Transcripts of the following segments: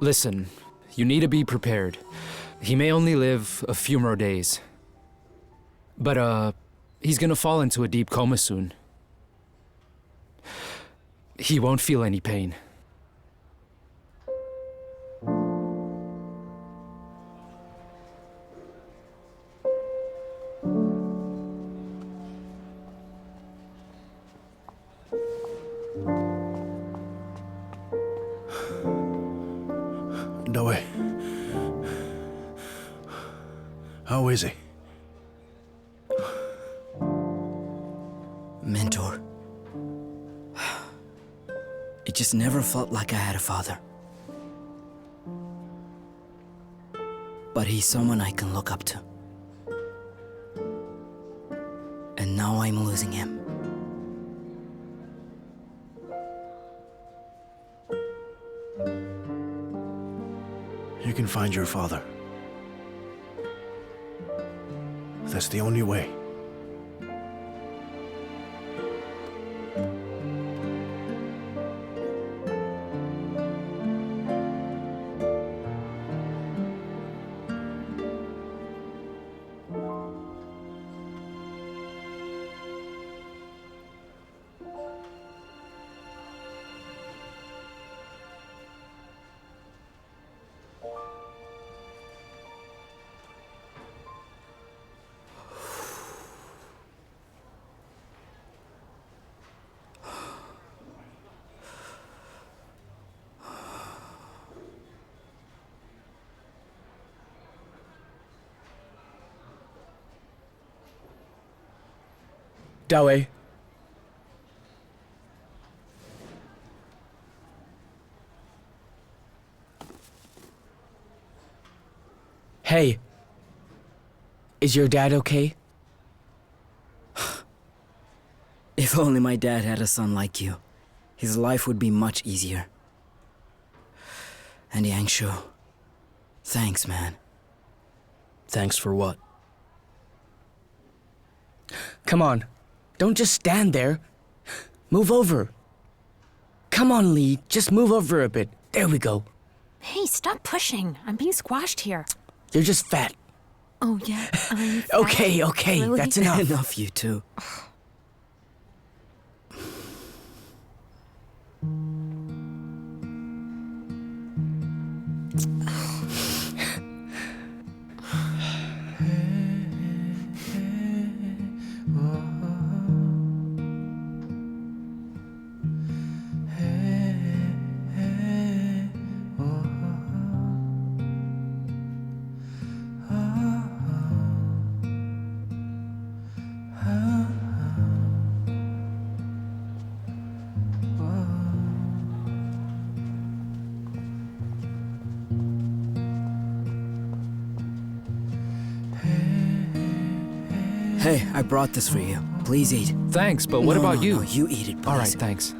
Listen, you need to be prepared. He may only live a few more days. But, he's gonna fall into a deep coma soon. He won't feel any pain. Dawei. How is he? Mentor. It just never felt like I had a father. But he's someone I can look up to. And now I'm losing him. You can find your father. That's the only way. Dawei. Hey. Is your dad okay? If only my dad had a son like you, his life would be much easier. And Yangshu, thanks, man. Thanks for what? Come on. Don't just stand there. Move over. Come on, Lee. Just move over a bit. There we go. Hey, stop pushing. I'm being squashed here. You're just fat. Oh, yeah, I'm fat. Okay, Really? that's enough. Enough, you two. Hey, I brought this for you. Please eat. Thanks, but what about you? No, you eat it, please. All right, thanks.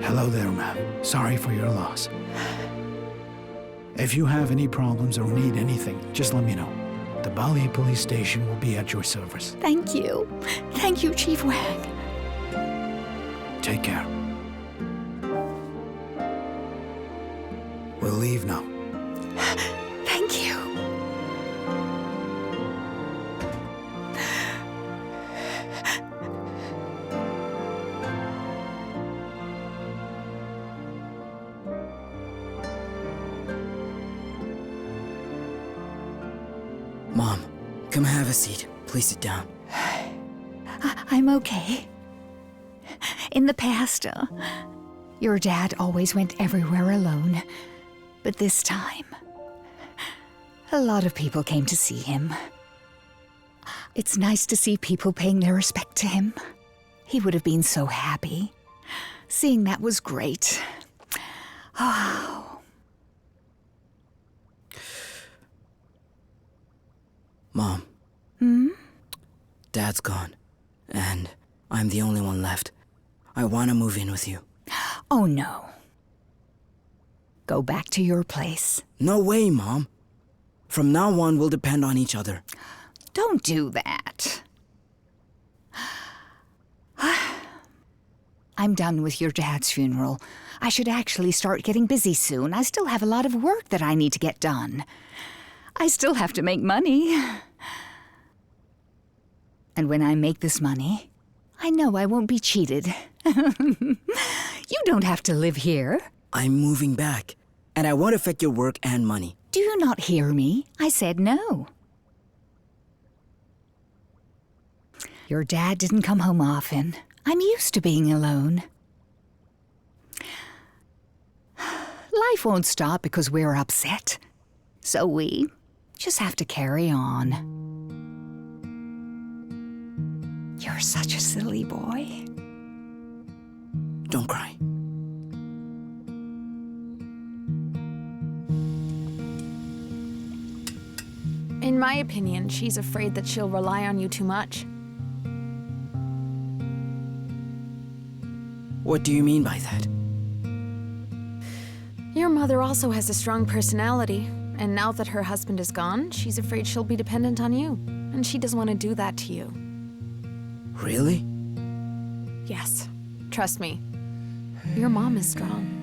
Hello there, ma'am. Sorry for your loss. If you have any problems or need anything, just let me know. The Balihe police station will be at your service. Thank you. Thank you, Chief Wang. Take care. We'll leave now. Thank you. Mom, come have a seat. Please sit down. I'm okay. In the past, your dad always went everywhere alone. But this time, a lot of people came to see him. It's nice to see people paying their respect to him. He would have been so happy. Seeing that was great. Oh. Mom. Dad's gone, and I'm the only one left. I want to move in with you. Oh, no. Go back to your place. No way, Mom. From now on, we'll depend on each other. Don't do that. I'm done with your dad's funeral. I should actually start getting busy soon. I still have a lot of work that I need to get done. I still have to make money. And when I make this money, I know I won't be cheated. You don't have to live here. I'm moving back, and I won't affect your work and money. Do you not hear me? I said no. Your dad didn't come home often. I'm used to being alone. Life won't stop because we're upset. So we just have to carry on. You're such a silly boy. Don't cry. In my opinion, she's afraid that she'll rely on you too much. What do you mean by that? Your mother also has a strong personality, and now that her husband is gone, she's afraid she'll be dependent on you, and she doesn't want to do that to you. Really? Yes, trust me. Your mom is strong.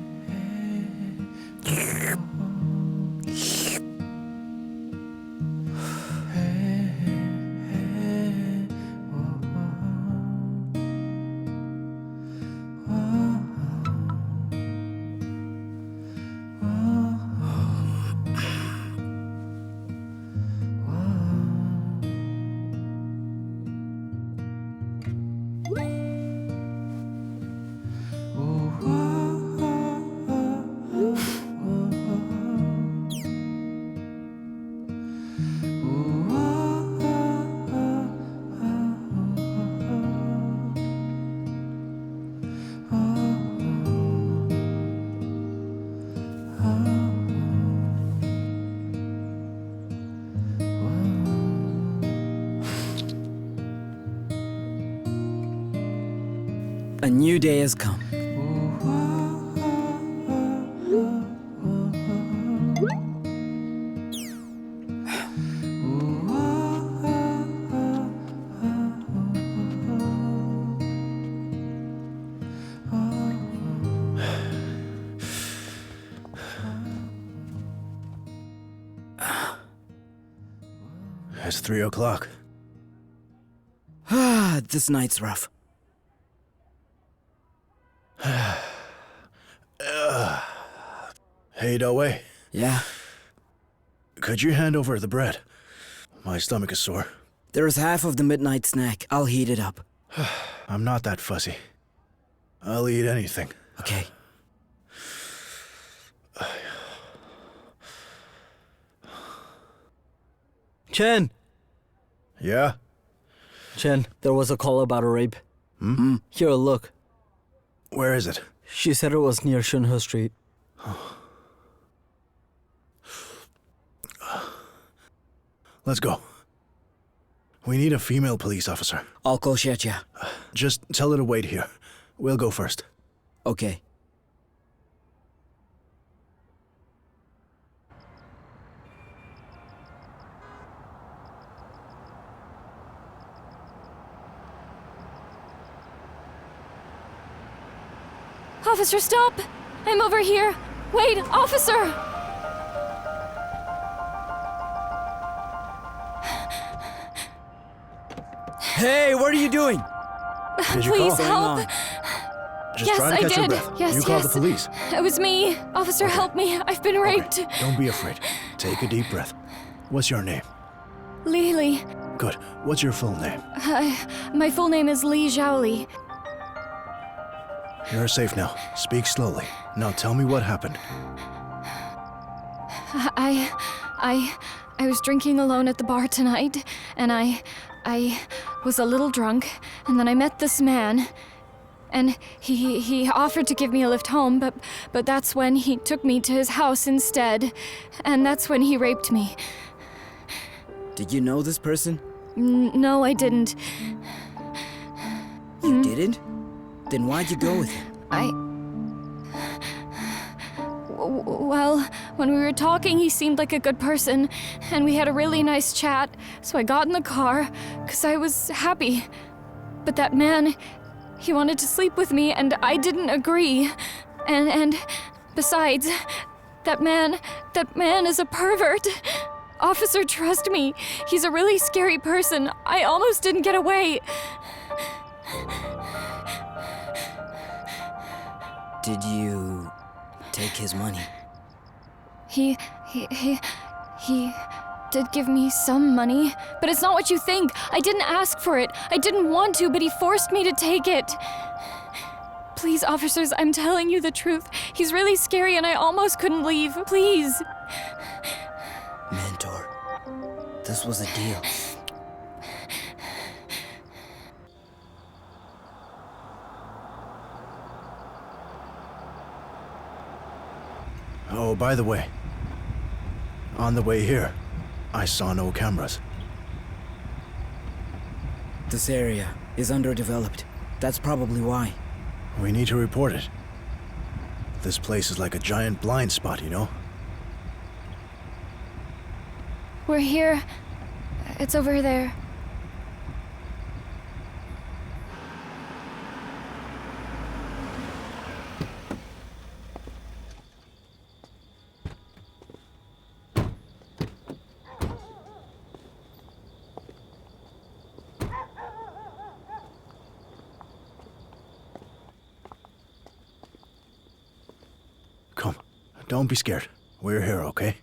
A new day has come. It's 3 o'clock. This night's rough. Hey, Dawei. Yeah? Could you hand over the bread? My stomach is sore. There's half of the midnight snack. I'll heat it up. I'm not that fussy. I'll eat anything. Okay. Chen! Yeah? Chen, there was a call about a rape. Here, look. Where is it? She said it was near Shunhe Street. Let's go. We need a female police officer. I'll call Xia Jie. Just tell her to wait here. We'll go first. Okay. Officer, stop! I'm over here! Wait, officer! Hey, what are you doing? Did you Please call? help! Just Yes, trying to I catch your did. breath. Yes, you called yes. the police. It was me. Officer, help me. I've been raped. Okay, don't be afraid. Take a deep breath. What's your name? Li. Good. What's your full name? My full name is Li Xiaoli. You're safe now. Speak slowly. Now tell me what happened. I was drinking alone at the bar tonight, and I was a little drunk, and then I met this man, and he offered to give me a lift home, but that's when he took me to his house instead, and that's when he raped me. Did you know this person? No, I didn't. You didn't? Then why'd you go with him? Well, when we were talking, he seemed like a good person, and we had a really nice chat, so I got in the car, because I was happy. But that man, he wanted to sleep with me, and I didn't agree. And besides, that man is a pervert. Officer, trust me, he's a really scary person. I almost didn't get away. Did you take his money? He did give me some money, but it's not what you think. I didn't ask for it. I didn't want to, but he forced me to take it. Please, officers, I'm telling you the truth. He's really scary and I almost couldn't leave. Please. Mentor, this was a deal. Oh, by the way, on the way here, I saw no cameras. This area is underdeveloped. That's probably why. We need to report it. This place is like a giant blind spot, you know? We're here. It's over there. Come, don't be scared. We're here, okay?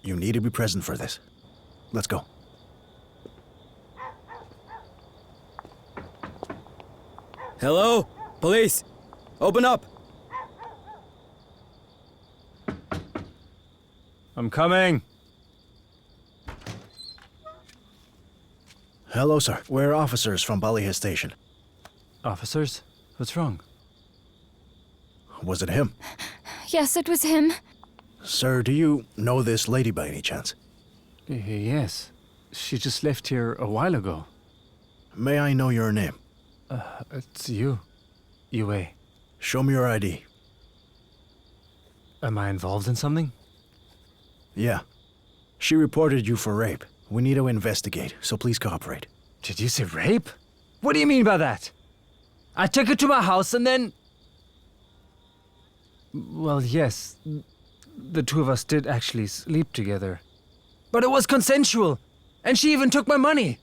You need to be present for this. Let's go. Hello? Police! Open up! I'm coming. Hello, sir. We're officers from Balihe station. Officers? What's wrong? Was it him? Yes, it was him. Sir, do you know this lady by any chance? Yes. She just left here a while ago. May I know your name? It's you. Yue. Show me your ID. Am I involved in something? Yeah. She reported you for rape. We need to investigate, so please cooperate. Did you say rape? What do you mean by that? I took her to my house and then... Well, yes. The two of us did actually sleep together. But it was consensual. And she even took my money.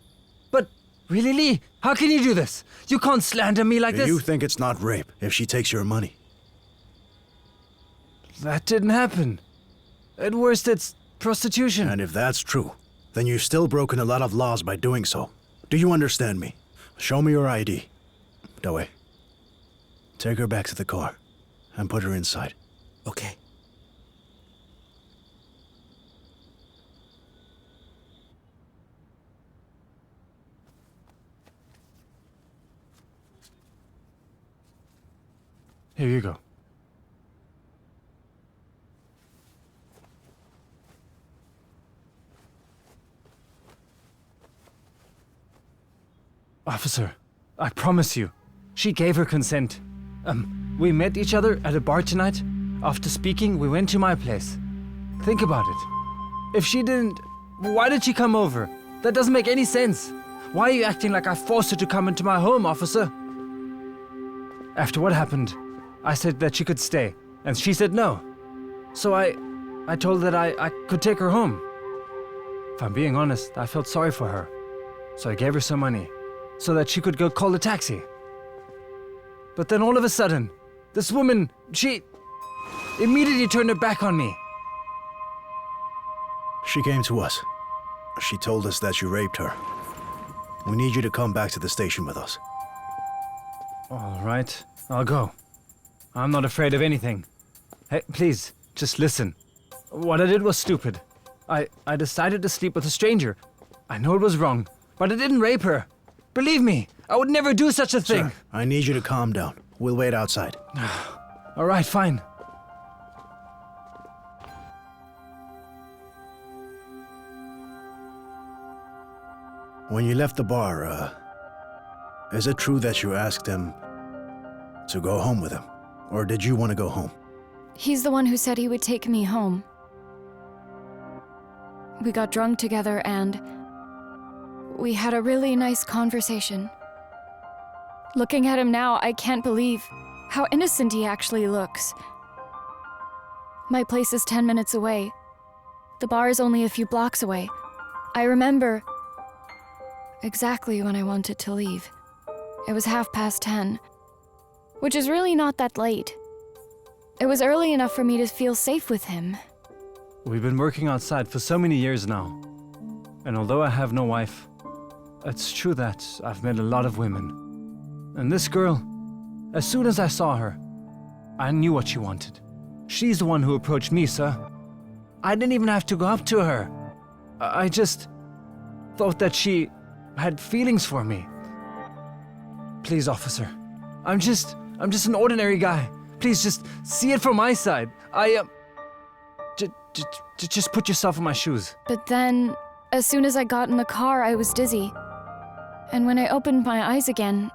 But, really, Lee? How can you do this? You can't slander me like this. You think it's not rape if she takes your money? That didn't happen. At worst, it's prostitution. And if that's true, then you've still broken a lot of laws by doing so. Do you understand me? Show me your ID. Dawei. Take her back to the car and put her inside. Okay. Here you go. Officer, I promise you, she gave her consent. We met each other at a bar tonight. After speaking, we went to my place. Think about it. If she didn't, why did she come over? That doesn't make any sense. Why are you acting like I forced her to come into my home, officer? After what happened, I said that she could stay, and she said no. So I told her that I could take her home. If I'm being honest, I felt sorry for her. So I gave her some money, so that she could go call a taxi. But then all of a sudden, this woman, she immediately turned her back on me. She came to us. She told us that you raped her. We need you to come back to the station with us. All right, I'll go. I'm not afraid of anything. Hey, please, just listen. What I did was stupid. I decided to sleep with a stranger. I know it was wrong, but I didn't rape her. Believe me, I would never do such a thing. Sir, I need you to calm down. We'll wait outside. All right, fine. When you left the bar, is it true that you asked him to go home with him? Or did you want to go home? He's the one who said he would take me home. We got drunk together and we had a really nice conversation. Looking at him now, I can't believe how innocent he actually looks. My place is 10 minutes away. The bar is only a few blocks away. I remember exactly when I wanted to leave. It was 10:30, which is really not that late. It was early enough for me to feel safe with him. We've been working outside for so many years now. And although I have no wife, it's true that I've met a lot of women. And this girl, as soon as I saw her, I knew what she wanted. She's the one who approached me, sir. I didn't even have to go up to her. I just thought that she had feelings for me. Please, officer. I'm just an ordinary guy. Please just see it from my side. Just put yourself in my shoes. But then, as soon as I got in the car, I was dizzy. And when I opened my eyes again,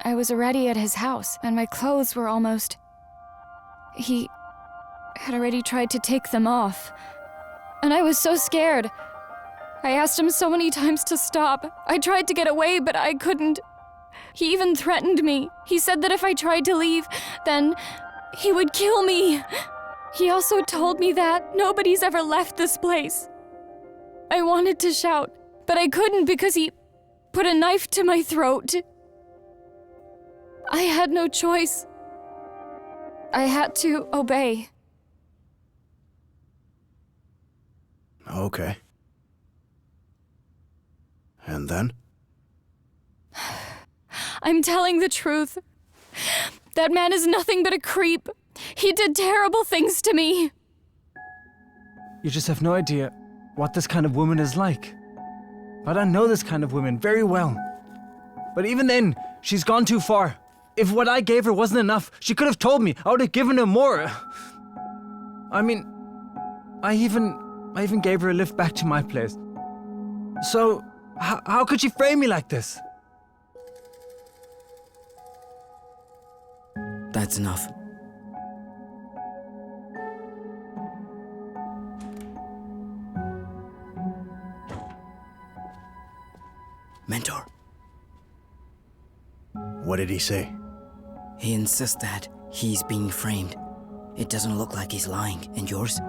I was already at his house, and my clothes were almost... He had already tried to take them off. And I was so scared. I asked him so many times to stop. I tried to get away, but I couldn't. He even threatened me. He said that if I tried to leave, then he would kill me. He also told me that nobody's ever left this place. I wanted to shout, but I couldn't because he put a knife to my throat. I had no choice. I had to obey. Okay. And then? I'm telling the truth. That man is nothing but a creep. He did terrible things to me. You just have no idea what this kind of woman is like. But I know this kind of woman very well. But even then, she's gone too far. If what I gave her wasn't enough, she could have told me. I would have given her more. I mean, I even gave her a lift back to my place. So, how could she frame me like this? That's enough. Mentor. What did he say? He insists that he's being framed. It doesn't look like he's lying. And yours?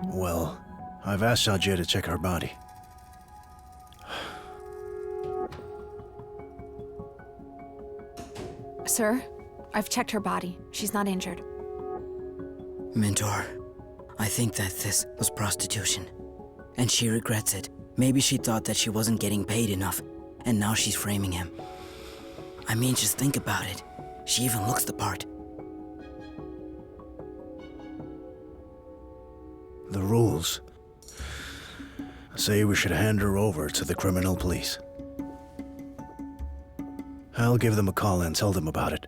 Well, I've asked Xia Jie to check her body. Sir, I've checked her body. She's not injured. Mentor, I think that this was prostitution. And she regrets it. Maybe she thought that she wasn't getting paid enough, and now she's framing him. I mean, just think about it. She even looks the part. The rules say we should hand her over to the criminal police. I'll give them a call and tell them about it.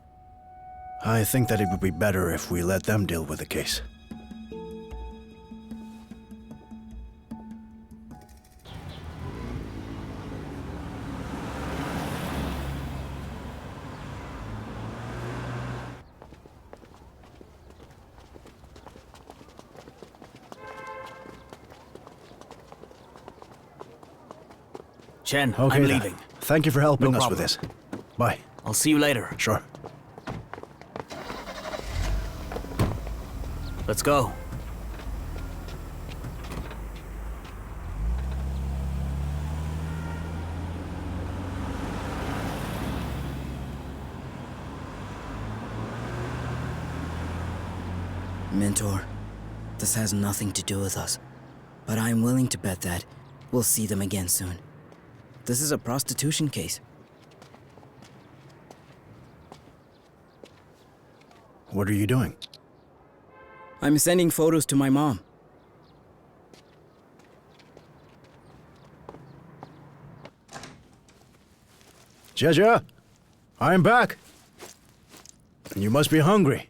I think that it would be better if we let them deal with the case. Chen, Okay, I'm then. leaving. Thank you for helping No us problem. with this. Bye. I'll see you later. Sure. Let's go. Mentor, this has nothing to do with us, but I'm willing to bet that we'll see them again soon. This is a prostitution case. What are you doing? I'm sending photos to my mom. Xia Jie, I'm back. You must be hungry.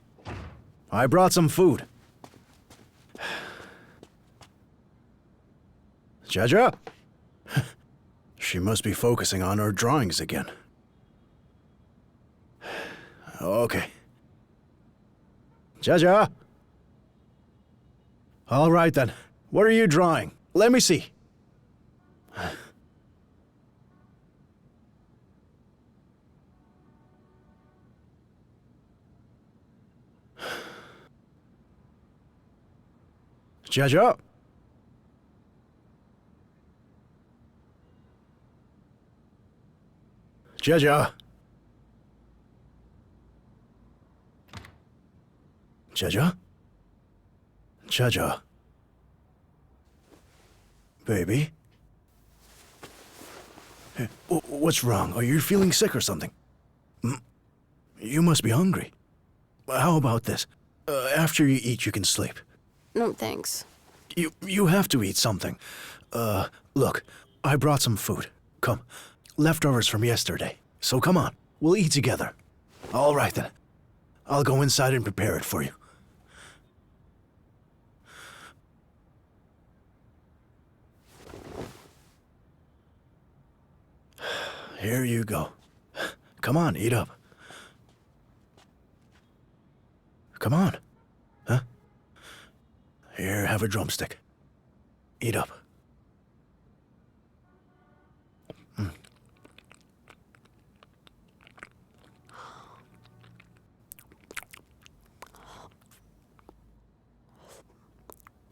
I brought some food. Xia Jie? She must be focusing on her drawings again. Okay. Xia Jie? All right then. What are you drawing? Let me see. Xia Jie? Xia Jie? Xia Jie? Xia Jie? Baby? Hey, what's wrong? Are you feeling sick or something? You must be hungry. How about this? After you eat, you can sleep. No, thanks. You have to eat something. Look, I brought some food. Come, leftovers from yesterday. So come on, we'll eat together. All right then. I'll go inside and prepare it for you. Here you go. Come on, eat up. Come on. Huh? Here, have a drumstick. Eat up.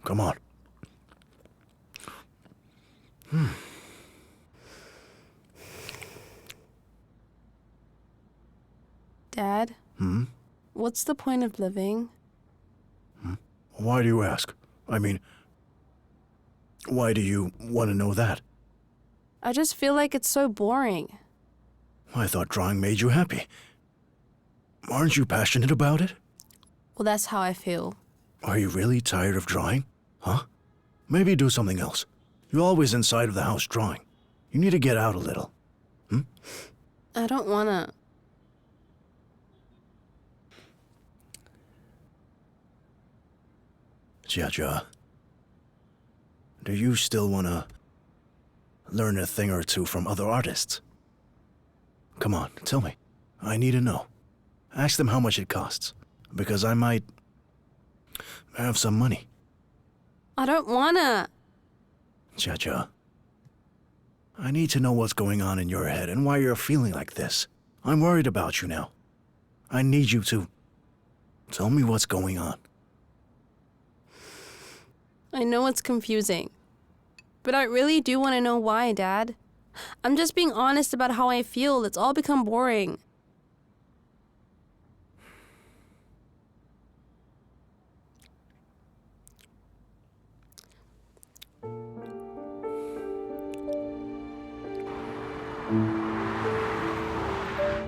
Come on. Dad? What's the point of living? Why do you ask? I mean, why do you want to know that? I just feel like it's so boring. I thought drawing made you happy. Aren't you passionate about it? Well, that's how I feel. Are you really tired of drawing? Huh? Maybe do something else. You're always inside of the house drawing. You need to get out a little. I don't wanna. Xia Jie, do you still want to learn a thing or two from other artists? Come on, tell me. I need to know. Ask them how much it costs, because I might have some money. I don't wanna. Xia Jie, I need to know what's going on in your head and why you're feeling like this. I'm worried about you now. I need you to tell me what's going on. I know it's confusing, but I really do want to know why, Dad. I'm just being honest about how I feel. It's all become boring.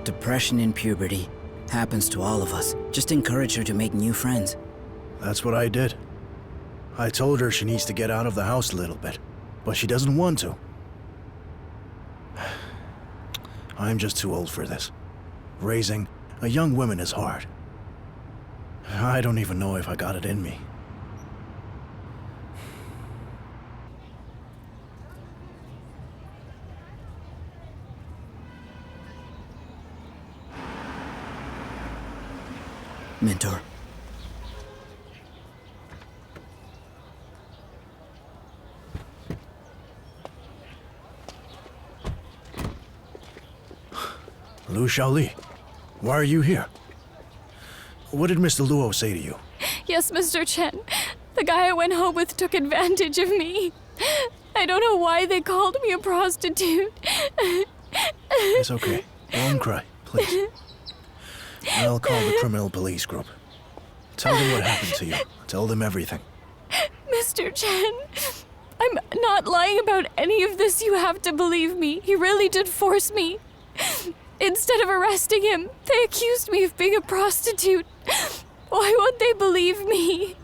Depression in puberty happens to all of us. Just encourage her to make new friends. That's what I did. I told her she needs to get out of the house a little bit, but she doesn't want to. I'm just too old for this. Raising a young woman is hard. I don't even know if I got it in me. Mentor. Lu Xiaoli, why are you here? What did Mr. Luo say to you? Yes, Mr. Chen. The guy I went home with took advantage of me. I don't know why they called me a prostitute. It's okay. Don't cry, please. I'll call the criminal police group. Tell them what happened to you. Tell them everything. Mr. Chen, I'm not lying about any of this. You have to believe me. He really did force me. Instead of arresting him, they accused me of being a prostitute. Why won't they believe me?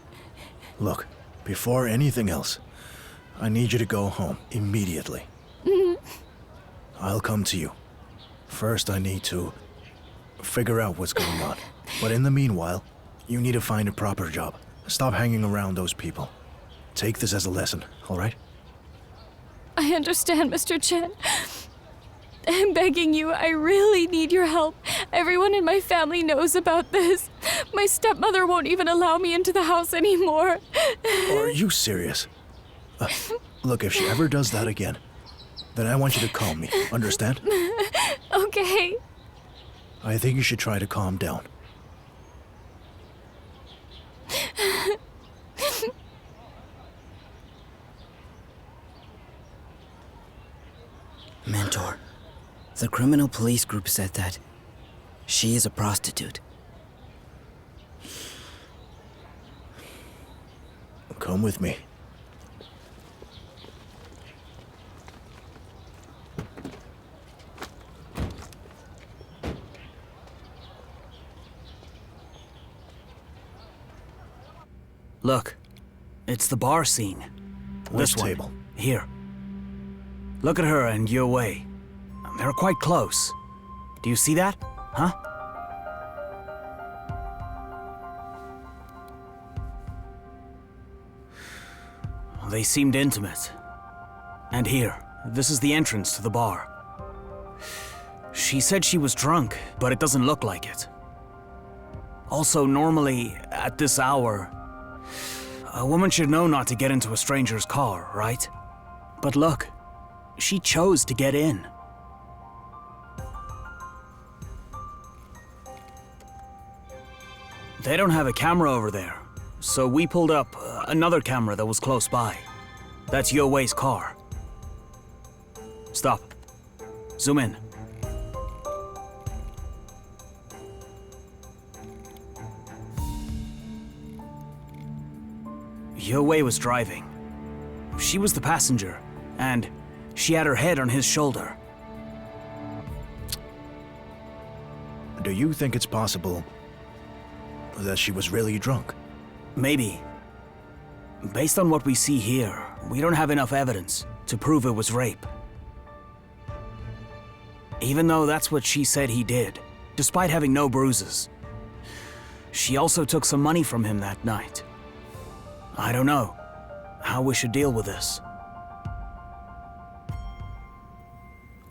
Look, before anything else, I need you to go home immediately. I'll come to you. First, I need to figure out what's going on. But in the meanwhile, you need to find a proper job. Stop hanging around those people. Take this as a lesson, all right? I understand, Mr. Chen. I'm begging you, I really need your help. Everyone in my family knows about this. My stepmother won't even allow me into the house anymore. Are you serious? Look, if she ever does that again, then I want you to call me, understand? Okay. I think you should try to calm down. Mentor, the criminal police group said that she is a prostitute. Come with me. Look, it's the bar scene. Which This one. table? Here. Look at her and Yue Wei. They're quite close. Do you see that? Huh? They seemed intimate. And here, this is the entrance to the bar. She said she was drunk, but it doesn't look like it. Also, normally, at this hour, a woman should know not to get into a stranger's car, right? But look, she chose to get in. They don't have a camera over there, so we pulled up another camera that was close by. That's Yue Wei's car. Stop. Zoom in. Yue Wei was driving. She was the passenger, and she had her head on his shoulder. Do you think it's possible that she was really drunk? Maybe. Based on what we see here, we don't have enough evidence to prove it was rape. Even though that's what she said he did, despite having no bruises. She also took some money from him that night. I don't know how we should deal with this.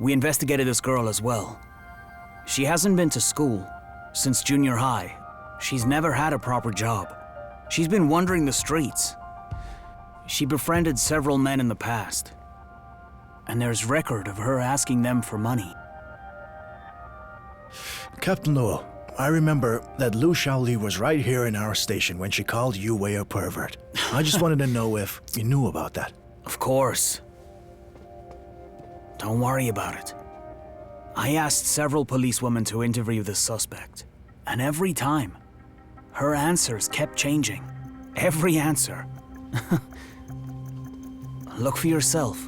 We investigated this girl as well. She hasn't been to school since junior high. She's never had a proper job. She's been wandering the streets. She befriended several men in the past. And there's record of her asking them for money. Captain Luo, I remember that Lu Xiaoli was right here in our station when she called Yue Wei a pervert. I just wanted to know if you knew about that. Of course. Don't worry about it. I asked several policewomen to interview the suspect, and every time, her answers kept changing. Every answer. Look for yourself.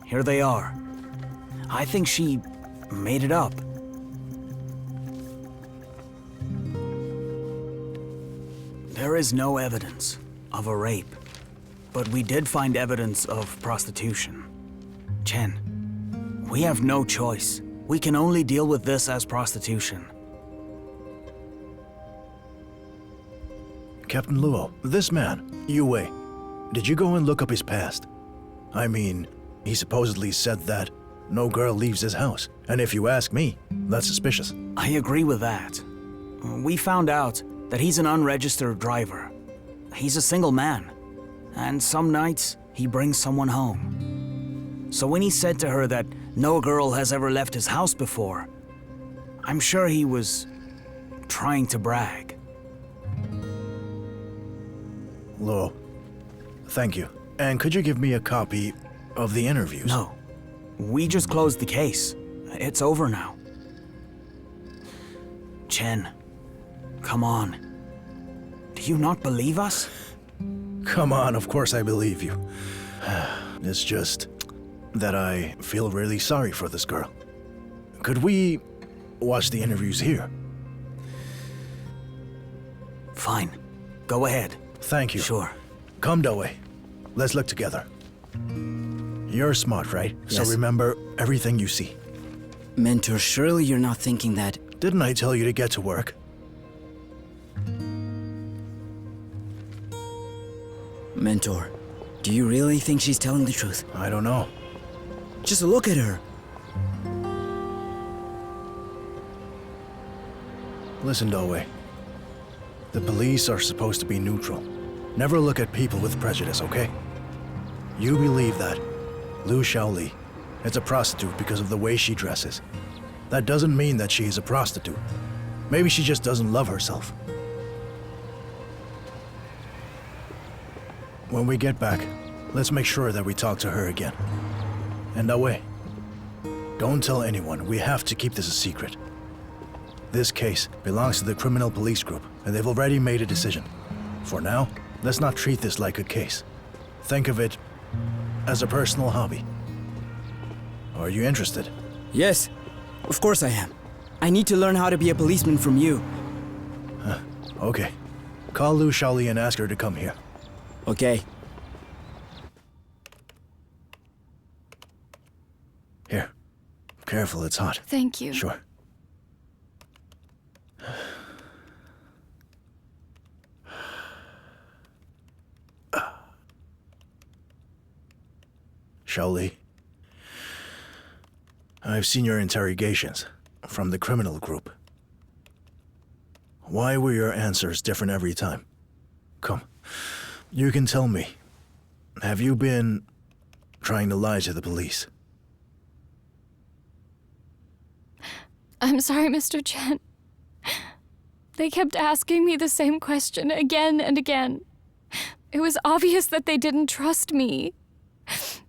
Here they are. I think she made it up. There is no evidence of a rape, but we did find evidence of prostitution. Chen, we have no choice. We can only deal with this as prostitution. Captain Luo, this man, Yue Wei, did you go and look up his past? I mean, he supposedly said that no girl leaves his house, and if you ask me, that's suspicious. I agree with that. We found out that he's an unregistered driver. He's a single man, and some nights he brings someone home. So when he said to her that no girl has ever left his house before, I'm sure he was trying to brag. Luo, thank you. And could you give me a copy of the interviews? No. We just closed the case. It's over now. Chen, come on. Do you not believe us? Come on, of course I believe you. It's just that I feel really sorry for this girl. Could we watch the interviews here? Fine. Go ahead. Thank you. Sure. Come, Dawei. Let's look together. You're smart, right? Yes. So remember everything you see. Mentor, surely you're not thinking that... Didn't I tell you to get to work? Mentor, do you really think she's telling the truth? I don't know. Just look at her. Listen, Dawei. The police are supposed to be neutral. Never look at people with prejudice, okay? You believe that Lu Xiaoli is a prostitute because of the way she dresses. That doesn't mean that she is a prostitute. Maybe she just doesn't love herself. When we get back, let's make sure that we talk to her again. And Dawei, don't tell anyone. We have to keep this a secret. This case belongs to the criminal police group, and they've already made a decision. For now, let's not treat this like a case. Think of it as a personal hobby. Are you interested? Yes, of course I am. I need to learn how to be a policeman from you. Okay. Call Lu Xiaoli and ask her to come here. Okay. Here. Careful, it's hot. Thank you. Sure. Xiaoli, I've seen your interrogations from the criminal group. Why were your answers different every time? Come, you can tell me. Have you been trying to lie to the police? I'm sorry, Mr. Chen. They kept asking me the same question again and again. It was obvious that they didn't trust me.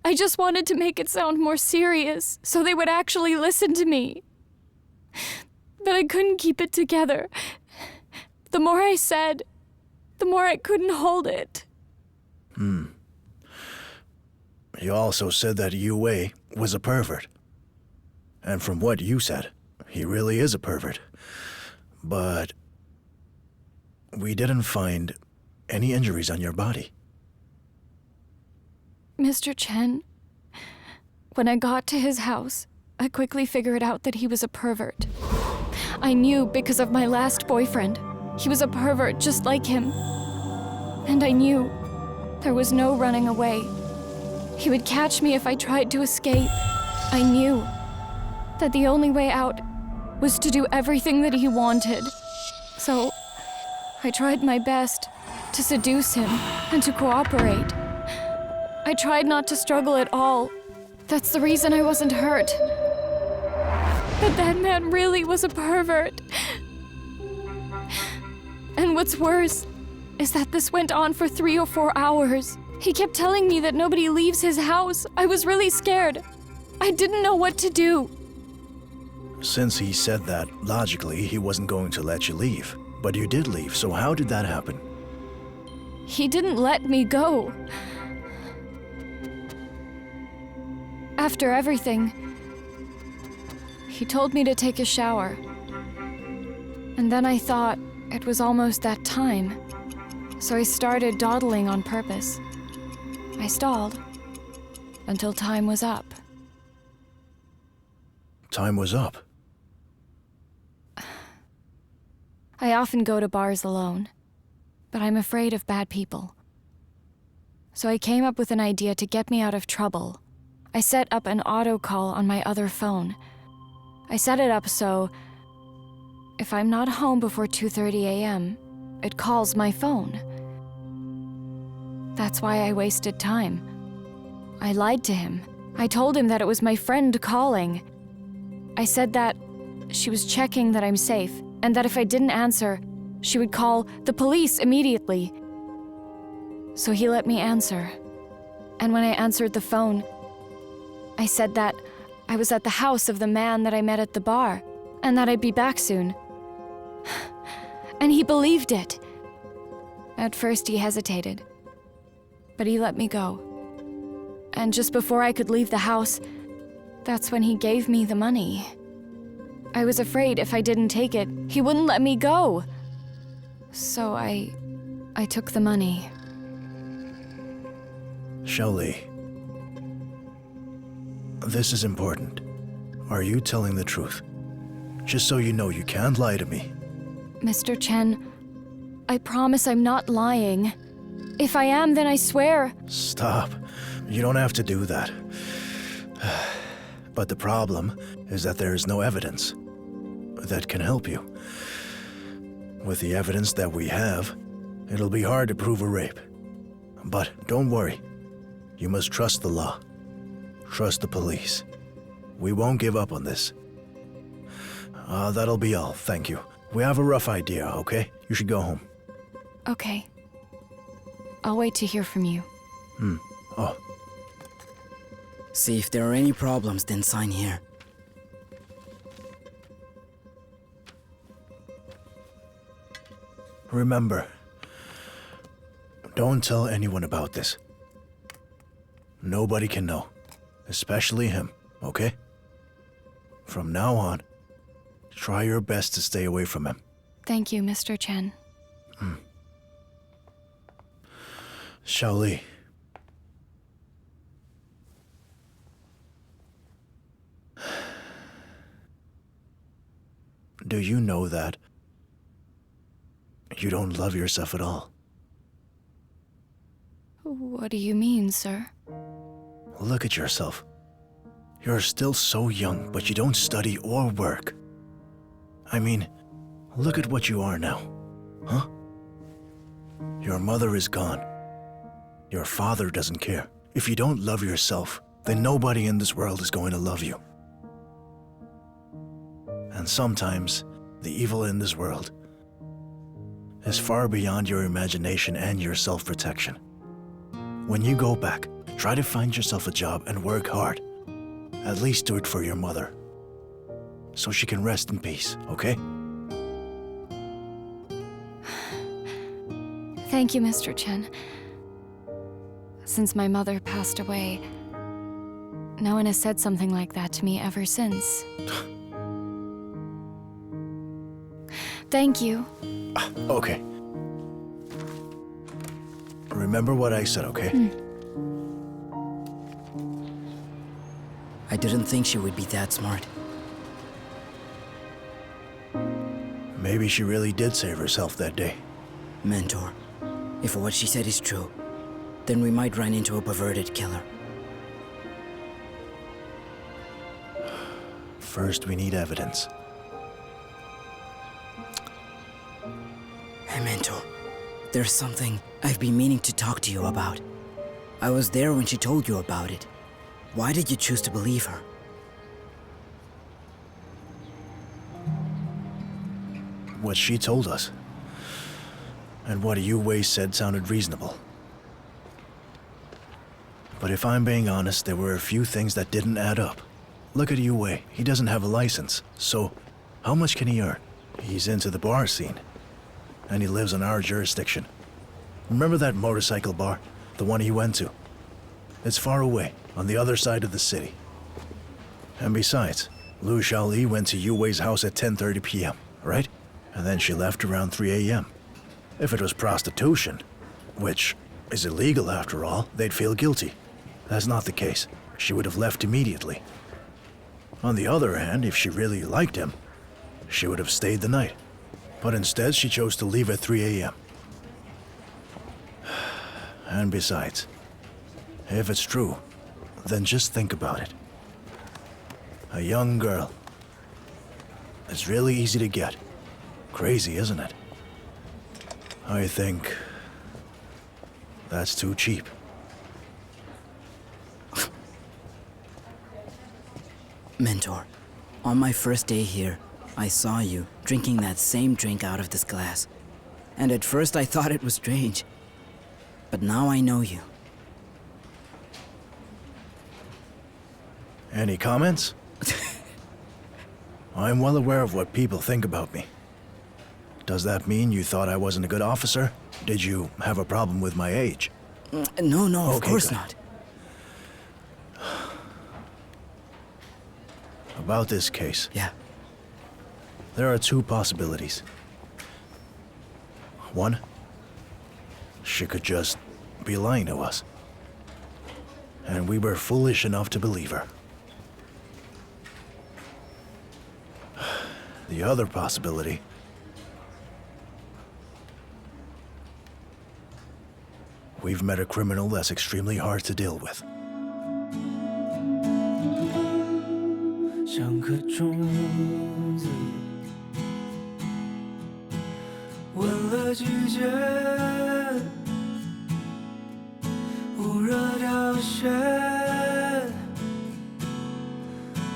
I just wanted to make it sound more serious, so they would actually listen to me. But I couldn't keep it together. The more I said, the more I couldn't hold it. You also said that Yue was a pervert. And from what you said, he really is a pervert. But we didn't find any injuries on your body. Mr. Chen, when I got to his house, I quickly figured out that he was a pervert. I knew because of my last boyfriend. He was a pervert just like him. And I knew there was no running away. He would catch me if I tried to escape. I knew that the only way out was to do everything that he wanted. So I tried my best to seduce him and to cooperate. I tried not to struggle at all. That's the reason I wasn't hurt. But that man really was a pervert. And what's worse is that this went on for 3 or 4 hours. He kept telling me that nobody leaves his house. I was really scared. I didn't know what to do. Since he said that, logically, he wasn't going to let you leave. But you did leave, so how did that happen? He didn't let me go. After everything, he told me to take a shower. And then I thought it was almost that time, so I started dawdling on purpose. I stalled until time was up. Time was up. I often go to bars alone, but I'm afraid of bad people. So I came up with an idea to get me out of trouble. I set up an auto call on my other phone. I set it up so if I'm not home before 2:30 a.m., it calls my phone. That's why I wasted time. I lied to him. I told him that it was my friend calling. I said that she was checking that I'm safe, and that if I didn't answer, she would call the police immediately. So he let me answer. And when I answered the phone, I said that I was at the house of the man that I met at the bar, and that I'd be back soon. And he believed it. At first he hesitated, but he let me go. And just before I could leave the house, that's when he gave me the money. I was afraid if I didn't take it, he wouldn't let me go. So I took the money. Xiaoli, this is important. Are you telling the truth? Just so you know, you can't lie to me. Mr. Chen, I promise I'm not lying. If I am, then I swear. Stop. You don't have to do that. But the problem is that there is no evidence that can help you. With the evidence that we have, it'll be hard to prove a rape. But don't worry. You must trust the law. Trust the police. We won't give up on this. That'll be all, thank you. We have a rough idea, okay? You should go home. Okay. I'll wait to hear from you. Oh. See if there are any problems, then sign here. Remember, don't tell anyone about this. Nobody can know, especially him, okay? From now on, try your best to stay away from him. Thank you, Mr. Chen. Xiaoli. Do you know that you don't love yourself at all? What do you mean, sir? Look at yourself. You're still so young, but you don't study or work. I mean, look at what you are now, huh? Your mother is gone. Your father doesn't care. If you don't love yourself, then nobody in this world is going to love you. And sometimes, the evil in this world is far beyond your imagination and your self-protection. When you go back, try to find yourself a job and work hard. At least do it for your mother, so she can rest in peace, okay? Thank you, Mr. Chen. Since my mother passed away, no one has said something like that to me ever since. Thank you. Okay. Remember what I said, okay? I didn't think she would be that smart. Maybe she really did save herself that day. Mentor, if what she said is true, then we might run into a perverted killer. First, we need evidence. Hey, Mentor, there's something I've been meaning to talk to you about. I was there when she told you about it. Why did you choose to believe her? What she told us, and what EQIYI said sounded reasonable. But if I'm being honest, there were a few things that didn't add up. Look at EQIYI, he doesn't have a license, so how much can he earn? He's into the bar scene, and he lives in our jurisdiction. Remember that motorcycle bar? The one he went to? It's far away, on the other side of the city. And besides, Lu Xiaoli went to EQIYI's house at 10:30 p.m., right? And then she left around 3 a.m. If it was prostitution, which is illegal after all, they'd feel guilty. That's not the case. She would have left immediately. On the other hand, if she really liked him, she would have stayed the night. But instead, she chose to leave at 3 a.m. And besides, if it's true, then just think about it. A young girl. It's really easy to get. Crazy, isn't it? I think that's too cheap. Mentor, on my first day here, I saw you drinking that same drink out of this glass. And at first I thought it was strange. But now I know you. Any comments? I'm well aware of what people think about me. Does that mean you thought I wasn't a good officer? Did you have a problem with my age? No, of Okay, course good. not. About this case, Yeah. there are two possibilities. One, she could just be lying to us. And we were foolish enough to believe her. The other possibility, we've met a criminal that's extremely hard to deal with. 像颗种子，吻了季节，捂热凋谢，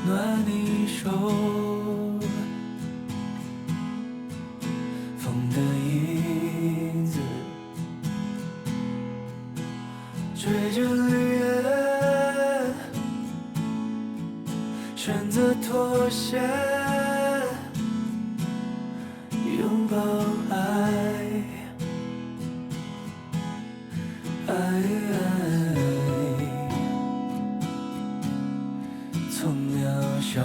暖你手，风的影子，追着绿叶。 选择妥协，拥抱爱，从渺小，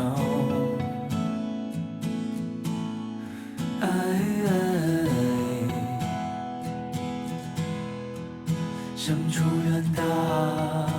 相处远大。